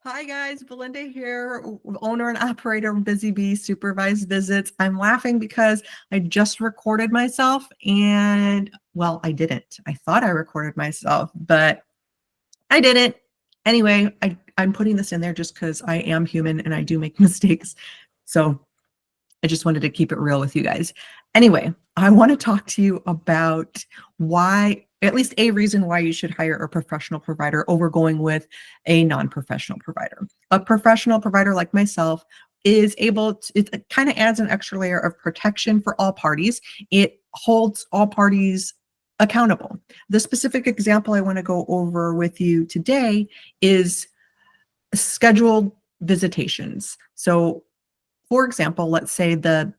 Hi guys, Belinda here, owner and operator of Busy Bee Supervised Visits. I'm laughing because I just recorded myself and, well, I didn't. I thought I recorded myself, but I didn't. Anyway, I'm putting this in there just because I am human and I do make mistakes. So I just wanted to keep it real with you guys. Anyway, I want to talk to you about why, at least a reason why you should hire a professional provider over going with a non-professional provider. A professional provider like myself is able to, it kind of adds an extra layer of protection for all parties. It holds all parties accountable. The specific example I want to go over with you today is scheduled visitations. So for example, let's say in the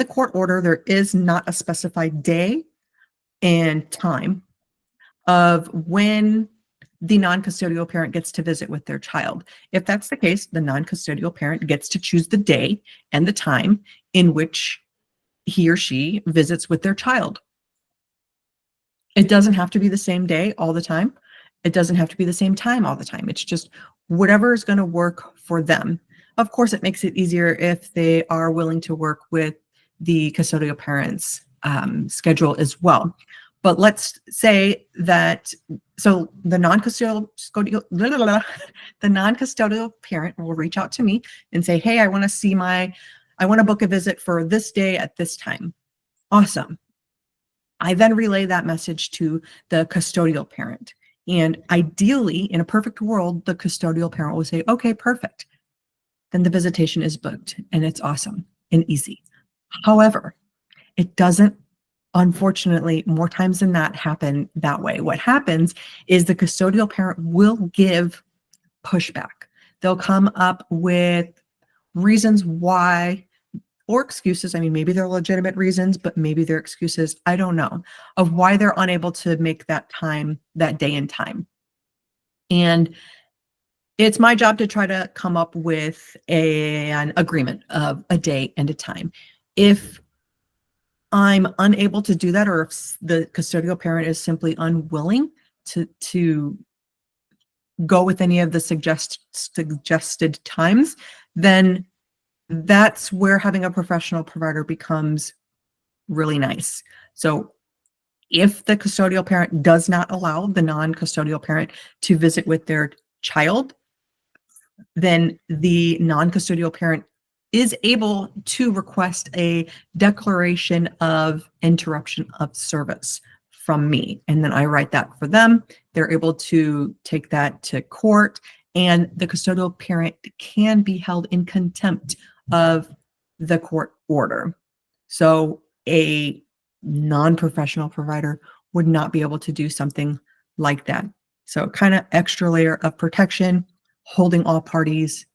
court order, there is not a specified day and time of when the non-custodial parent gets to visit with their child. If that's the case, the non-custodial parent gets to choose the day and the time in which he or she visits with their child. It doesn't have to be the same day all the time. It doesn't have to be the same time all the time. It's just whatever is going to work for them. Of course, it makes it easier if they are willing to work with the custodial parent's schedule as well. But let's say that, so the non-custodial parent will reach out to me and say, hey, I want to book a visit for this day at this time. Awesome. I then relay that message to the custodial parent. And ideally, in a perfect world, the custodial parent will say, okay, perfect. Then the visitation is booked and it's awesome and easy. However, it doesn't, unfortunately, more times than not happen that way. What happens is the custodial parent will give pushback. They'll come up with reasons why, or excuses. I mean, maybe they're legitimate reasons, but maybe they're excuses. I don't know, of why they're unable to make that time, that day and time. And it's my job to try to come up with an agreement of a day and a time. If I'm unable to do that, or if the custodial parent is simply unwilling to go with any of the suggested times, then that's where having a professional provider becomes really nice. So if the custodial parent does not allow the non-custodial parent to visit with their child, then the non-custodial parent is able to request a declaration of interruption of service from me. And then I write that for them. They're able to take that to court, and the custodial parent can be held in contempt of the court order. So a non-professional provider would not be able to do something like that. So kind of extra layer of protection, holding all parties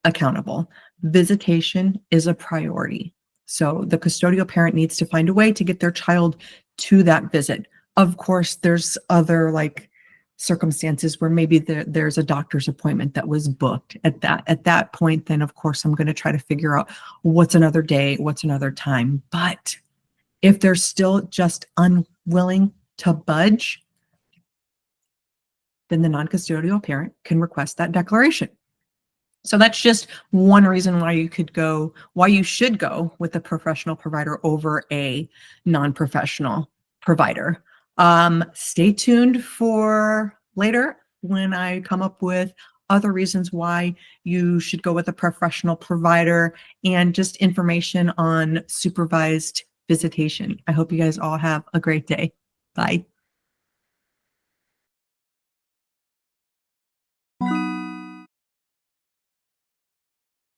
accountable. Visitation is a priority. So the custodial parent needs to find a way to get their child to that visit. Of course, there's other like circumstances where maybe there's a doctor's appointment that was booked at that point. Then of course I'm going to try to figure out what's another day, what's another time. But if they're still just unwilling to budge, then the non-custodial parent can request that declaration. So that's just one reason why you should go with a professional provider over a non-professional provider. Stay tuned for later when I come up with other reasons why you should go with a professional provider and just information on supervised visitation. I hope you guys all have a great day. Bye.